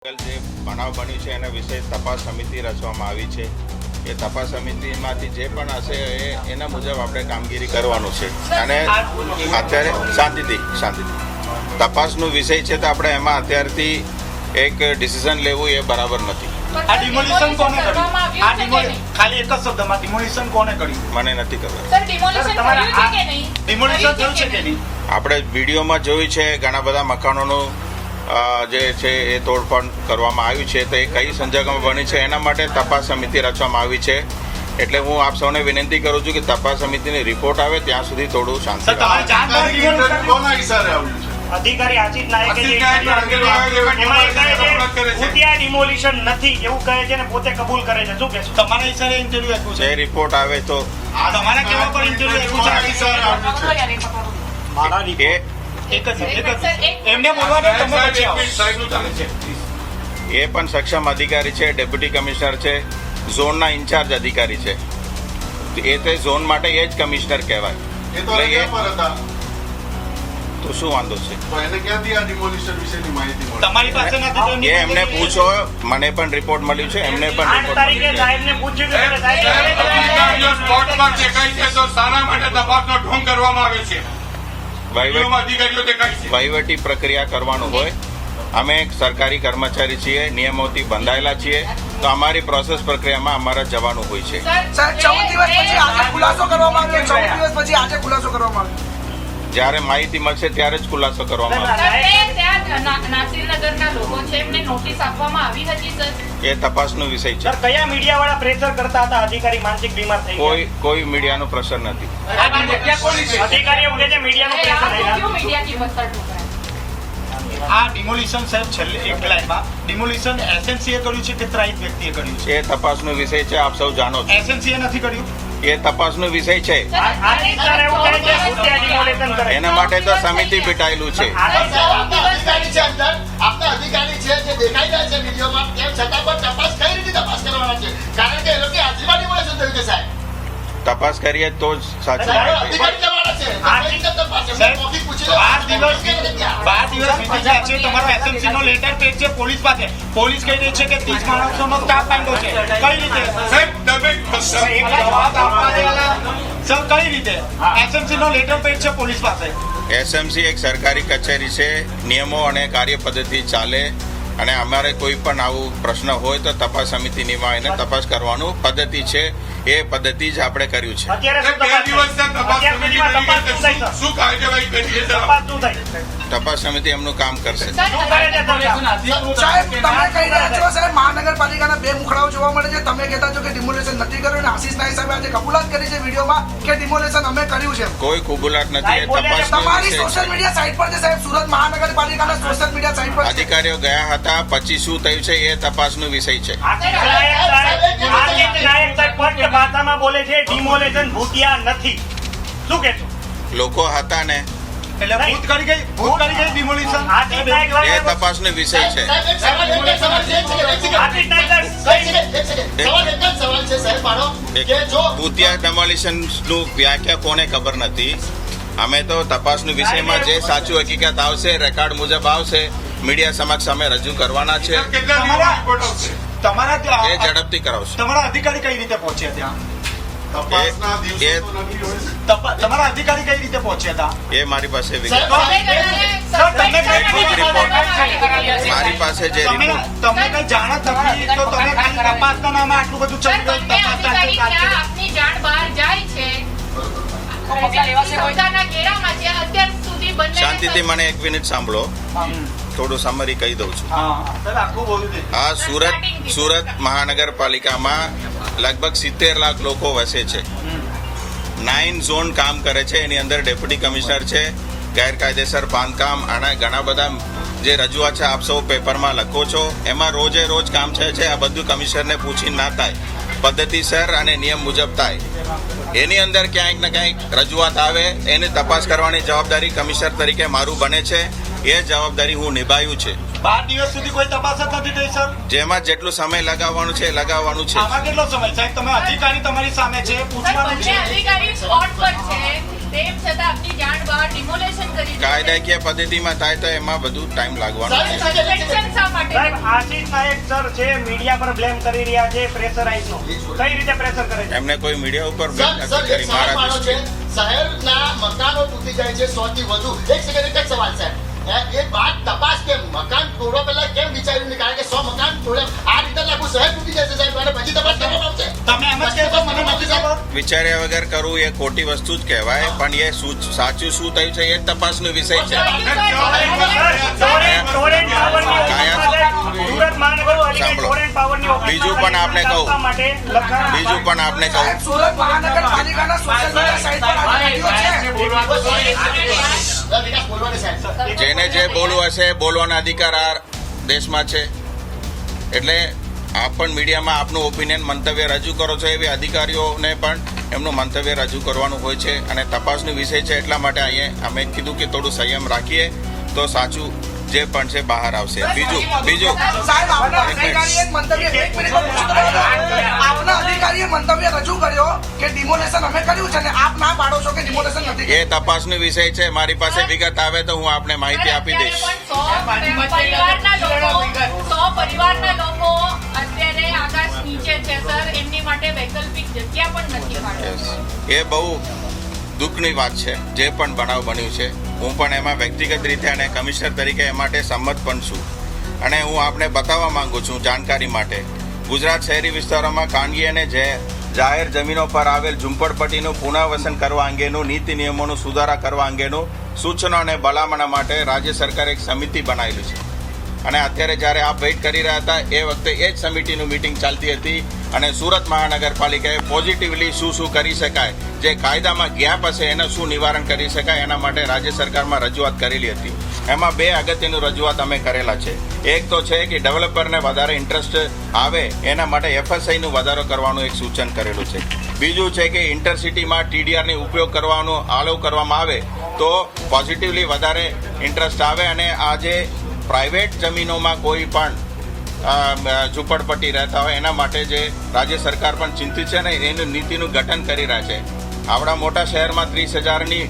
જે બનાવ બન્યું છે એના વિશે તપાસ સમિતિ રચવામાં આવી છે. એ તપાસ સમિતિમાંથી જે પણ હશે એના મુજબ આપણે કામગીરી કરવાનું છે. અને અત્યારે શાંતિથી તપાસનો વિષય છે તો આપણે એમાં અત્યારથી એક ડિસિઝન લેવું એ બરાબર નથી. આ ડિમોલિશન કોને કર્યું? આ ખાલી એક જ શબ્દમાં ડિમોલિશન કોને કર્યું? મને નથી ખબર. સર ડિમોલિશન થયું છે કે નહીં? ડિમોલિશન થયું છે કે નહીં? આપણે વિડીયોમાં જોયું છે ઘણા બધા મકાનોનું જે છે એ તોડફોડ કરવામાં આવ્યું છે. તો એ કઈ સંજોગોમાં બની છે એના માટે તપાસ સમિતિ રચવામાં આવી છે. એટલે હું આપ સૌને વિનંતી કરું છું કે તપાસ સમિતિની રિપોર્ટ આવે ત્યાં સુધી થોડું શાંતિ અધિકારી આશિષ નાયકે ડિમોલિશન નથી એવું કહે છે ને પોતે કબૂલ કરે છે. શું કહેશો? તમારા ઈશારે ઇન્ટરવ્યુ આપ્યું છે? જે રિપોર્ટ આવે તો તમારા કેવા પર ઇન્ટરવ્યુ આપ્યું છે? એમને બોલવા તમે પછી આવો. એ પણ સક્ષમ અધિકારી છે, ડેપ્યુટી કમિશનર છે, ઝોનના ઇન્ચાર્જ અધિકારી છે. એ તે ઝોન માટે એ જ કમિશનર કહેવાય. તો શું વાંધો છે? તમારી પાસે નથી એ એમને પૂછો. મને પણ રિપોર્ટ મળ્યું છે, એમને પણ રિપોર્ટ મળ્યું છે. સાહેબને પૂછ્યું વહીવટી પ્રક્રિયા કરવાનું હોય. અમે એક સરકારી કર્મચારી છીએ, નિયમોથી બંધાયેલા છીએ, તો અમારી પ્રોસેસ પ્રક્રિયામાં અમારે જવાનું હોય છે. જ્યારે માહિતી મળશે ત્યારે જ ખુલાસો કરવામાં આવશે. એ તપાસનો વિષય છે. કયા મીડિયા વાળા પ્રેશર કરતા હતા? અધિકારી માનસિક બીમાર થઈ ગયા? કોઈ મીડિયાનો પ્રેશર નથી. અધિકારીઓ કહે છે મીડિયાનો પ્રેશર. આ ડિમોલિશન સાહેબ છેલ્લે એક લાઈનમાં ડિમોલિશન એસએનસીએ કર્યું છે કે ત્રાહિત વ્યક્તિએ કર્યું છે? એ તપાસનો વિષય છે, આપ સૌ જાણો છો. એસએનસીએ નથી કર્યું? એ તપાસનો વિષય છે. એના માટે તો સમિતિ બેઠાયેલું છે. તપાસ કરીએ તો જ સાચું માહિતી. 12 દિવસ વીતી ગયા છે. તમારો એસએમસી નો લેટર પેજ છે પોલીસ પાસે. પોલીસ કહી રહી છે કે 30 માણસોનો સ્ટાફ બાંધ્યો છે. કઈ રીતે સર? કઈ રીતે એસએમસી નો લેટર પેજ છે પોલીસ પાસે? એસએમસી એક સરકારી કચેરી છે. નિયમો અને કાર્ય પદ્ધતિ ચાલે. અને અમારે કોઈ પણ આવું પ્રશ્ન હોય તો તપાસ સમિતિની એને તપાસ કરવાનું પદ્ધતિ છે. એ પદ્ધતિ જ આપણે કર્યું છે. તપાસ સમિતિ એમનું કામ કરશે. મહાનગરપાલિકાના 2 મુખડાઓ જોવા મળે છે. તમે કહેતા છો કે ડિમોલેશન નથી કર્યું, અને આશિષ નાયક સાહેબે આજે કબૂલાત કરી છે વિડીયોમાં કે ડિમોલેશન અમે કર્યું છે. કોઈ કબૂલાત નથી. એ તપાસ તમારી સોશિયલ મીડિયા સાઇટ પર છે સાહેબ, સુરત મહાનગરપાલિકાના સોશિયલ મીડિયા સાઇટ પર અધિકારીઓ ગયા હતા, પછી શું થયું છે એ તપાસનો વિષય છે. ભાષામાં બોલે છે ડિમોલેશન ભૂતિયા નથી. શું કહેશો? લોકો હતા ને એટલે ભૂત કરી ગઈ ડિમોલિશન. એ તપાસનો વિષય છે. ભૂતિયા ડેમોલિશન નું વ્યાખ્યા કોને ખબર નથી. અમે તો તપાસનું વિષયમાં જે સાચું હકીકત આવશે, રેકોર્ડ મુજબ આવશે, મીડિયા સમક્ષ અમે રજૂ કરવાના છે. એ ઝડપથી કરાવશે. તમારા અધિકારી કઈ રીતે પહોંચ્યા ત્યાં? તમારા અધિકારી કઈ રીતે પહોંચ્યા હતા? એ મારી પાસે મારી પાસે જે રિપોર્ટ. તમે કઈ જાણ જ નથી તો તમે તપાસના નામે આટલું બધું શાંતિથી મને 1 મિનિટ સાંભળો. થોડું સમરી કહી દઉં છું. આ સુરત મહાનગરપાલિકામાં લગભગ 70 લાખ લોકો વસે છે. 9 ઝોન કામ કરે છે. એની અંદર ડેપ્યુટી કમિશનર છે, ગેરકાયદેસર બાંધકામ, અને ઘણા બધા જે રજૂઆત છે આપ સૌ પેપરમાં લખો છો. એમાં રોજે રોજ કામ છે. આ બધું કમિશનરને પૂછી ના થાય, પદ્ધતિસર અને નિયમ મુજબ થાય. એની અંદર ક્યાંક ને ક્યાંક રજૂઆત આવે, એની તપાસ કરવાની જવાબદારી કમિશનર તરીકે મારું બને છે. એ જવાબદારી હું નિભાવ્યું છે. 12 દિવસ સુધી કોઈ તપાસ જ નથી થઈ સર. જેમાં જેટલો સમય લગાવવાનું છે લગાવવાનું છે. આમાં કેટલો સમય સાહેબ? તમે અધિકારી તમારી સામે છે, પૂછવાનું છે. અધિકારી સ્પોટ પર છે. તેમ છતાં આપની જાણ બહાર ડિમોલેશન કરી દીધું. કાયદાકીય પદ્ધતિમાં થાય તો એમાં બધું ટાઈમ લાગવાનો છે. સસ્પેન્શન શા માટે? સાહેબ આશીષ નાયક સર છે મીડિયા પર બ્લેમ કરી રહ્યા છે પ્રેશરાઇઝ નો કઈ રીતે પ્રેશર કરે છે? એમને કોઈ મીડિયા ઉપર સર, બ્લેમ સર, નથી એક કરી. સવાલ મારા મારો છે. દૃષ્ટિએ શહેરના મકાનો તૂટી જાય છે 100 થી વધુ. એક સેકન્ડ, એક જ સવાલ સાહેબ. એ વાત તપાસ કેમ મકાન તોડવા પહેલા કેમ વિચાર્યું નહીં? કારણ કે 100 મકાન તોડે આ રીતે આખું શહેર તૂટી જશે સાહેબ, અને પછી તપાસ કરવામાં આવશે. તમે એમ જ કહેશો મને નથી ખબર? વિચાર્યા વગર કરવું એ ખોટી વસ્તુ જ કહેવાય, પણ એ સાચું શું થયું છે એ જ તપાસનો વિષય છે. સુરત મહાનગરપાલિકાએ ટોરેન્ટ પાવરની બીજું પણ આપને કહું. માટે લખાણ બીજું પણ આપને કહું, સાહેબ, સુરત મહાનગરપાલિકાના સોશિયલ મીડિયા સાઇટ પર આ વિડીયો છે. વિકાસ બોલવા દે સાહેબ. જેને જે બોલવું હશે એ બોલવાનો અધિકાર આ દેશમાં છે. એટલે આપ પણ મીડિયામાં આપનું ઓપિનિયન મંતવ્ય રજૂ કરો છો, એવી અધિકારીઓને પણ એમનું મંતવ્ય રજૂ કરવાનું હોય છે. અને તપાસનો વિષય છે એટલા માટે અહીંયા અમે કીધું કે થોડું સંયમ રાખીએ તો સાચું જે પણ છે બહાર આવશે. બીજું સાહેબ, આપના અધિકારીએ મંતવ્ય એક મિનિટમાં પૂછું તો ખરું. આપના અધિકારીએ મંતવ્ય રજૂ કર્યો કે ડિમોલેશન અમે કર્યું છે અને આપ ના પાડો છો કે ડિમોલેશન નથી એ તપાસનો વિષય છે. મારી પાસે વિગત આવે તો હું આપને માહિતી આપી દઈશ. સો પરિવારના લોકો અત્યારે આકાશ નીચે છે સર, એમની માટે વૈકલ્પિક જગ્યા પણ નથી મળતી. Yes. એ બહુ દુઃખની વાત છે જે પણ બનાવ બન્યું છે. હું પણ એમાં વ્યક્તિગત રીતે અને કમિશનર તરીકે એ માટે સંમત પણ છું. અને હું આપને બતાવવા માંગુ છું જાણકારી માટે, ગુજરાત શહેરી વિસ્તારોમાં ખાનગી અને જાહેર જમીનો પર આવેલ ઝૂંપડપટ્ટીનું પુનઃવસન કરવા અંગેનું નીતિ નિયમોનું સુધારા કરવા અંગેનું સૂચનો અને ભલામણ માટે રાજ્ય સરકારે એક સમિતિ બનાવેલી છે. અને અત્યારે જ્યારે આપ વેઇટ કરી રહ્યા હતા એ વખતે એ જ સમિતિનું મીટિંગ ચાલતી હતી. અને સુરત મહાનગરપાલિકાએ પોઝિટિવલી શું કરી શકાય, જે કાયદામાં ગેપ હશે એનું શું નિવારણ કરી શકાય એના માટે રાજ્ય સરકારમાં રજૂઆત કરેલી હતી. એમાં 2 અગત્યની રજૂઆત અમે કરેલા છે. એક તો છે કે ડેવલપરને વધારે ઇન્ટરેસ્ટ આવે એના માટે FSIનું વધારો કરવાનું એક સૂચન કરેલું છે. બીજું છે કે ઇન્ટરસિટીમાં TDRનો ઉપયોગ કરવાનો આલોવ કરવામાં આવે તો પોઝિટિવલી વધારે ઇન્ટરેસ્ટ આવે. અને આજે પ્રાઇવેટ જમીનોમાં કોઈ પણ ઝૂંપડપટ્ટી રહેતા હોય એના માટે જે રાજ્ય સરકાર પણ ચિંતિત છે ને એનું નીતિનું ગઠન કરી રહ્યા છે. આપણા મોટા શહેરમાં 30,000ની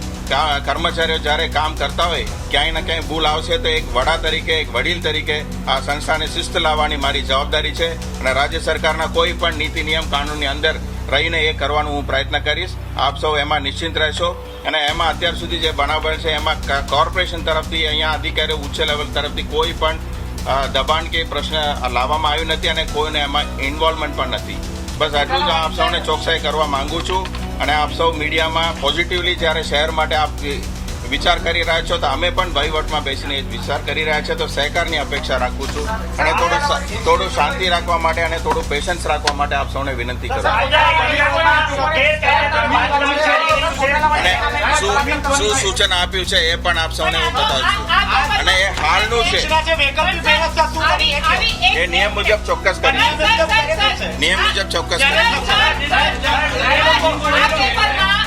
કર્મચારીઓ જ્યારે કામ કરતા હોય, ક્યાંય ને ક્યાંય ભૂલ આવશે તો એક વડા તરીકે, એક વડીલ તરીકે આ સંસ્થાને શિસ્ત લાવવાની મારી જવાબદારી છે. અને રાજ્ય સરકારના કોઈ પણ નીતિ નિયમ કાનૂનની અંદર રહીને એ કરવાનું હું પ્રયત્ન કરીશ. આપ સૌ એમાં નિશ્ચિંત રહેશો. અને એમાં અત્યાર સુધી જે બનાવ બને છે એમાં કોર્પોરેશન તરફથી, અહીંયા અધિકારીઓ ઉચ્ચ લેવલ તરફથી કોઈ પણ દબાણ કે પ્રશ્ન લાવવામાં આવ્યું નથી અને કોઈને એમાં ઇન્વોલ્વમેન્ટ પણ નથી. બસ આટલું જ આપ સૌને ચોકસાઈ કરવા માંગુ છું. અને આપ સૌ મીડિયામાં પોઝિટિવલી જ્યારે શહેર માટે આપ વિચાર કરી રહ્યા છો તો અમે પણ વહીવટમાં બેસીને વિચાર કરી રહ્યા છે, તો સહકારની અપેક્ષા રાખું છું. અને થોડું શાંતિ રાખવા માટે અને થોડું પેશન્સ રાખવા માટે આપ સૌને વિનંતી કરું. અને શું સૂચન આપ્યું છે એ પણ આપ સૌને હું બતાવું છું. અને એ હાલનું છે, એ નિયમ મુજબ ચોક્કસ કરી, નિયમ મુજબ ચોક્કસ કરી,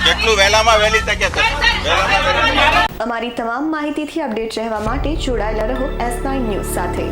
જેટલું વહેલામાં વહેલી તકે અમારી તમામ માહિતીથી અપડેટ રહેવા માટે જોડાયેલા રહો S9 ન્યૂઝ સાથે.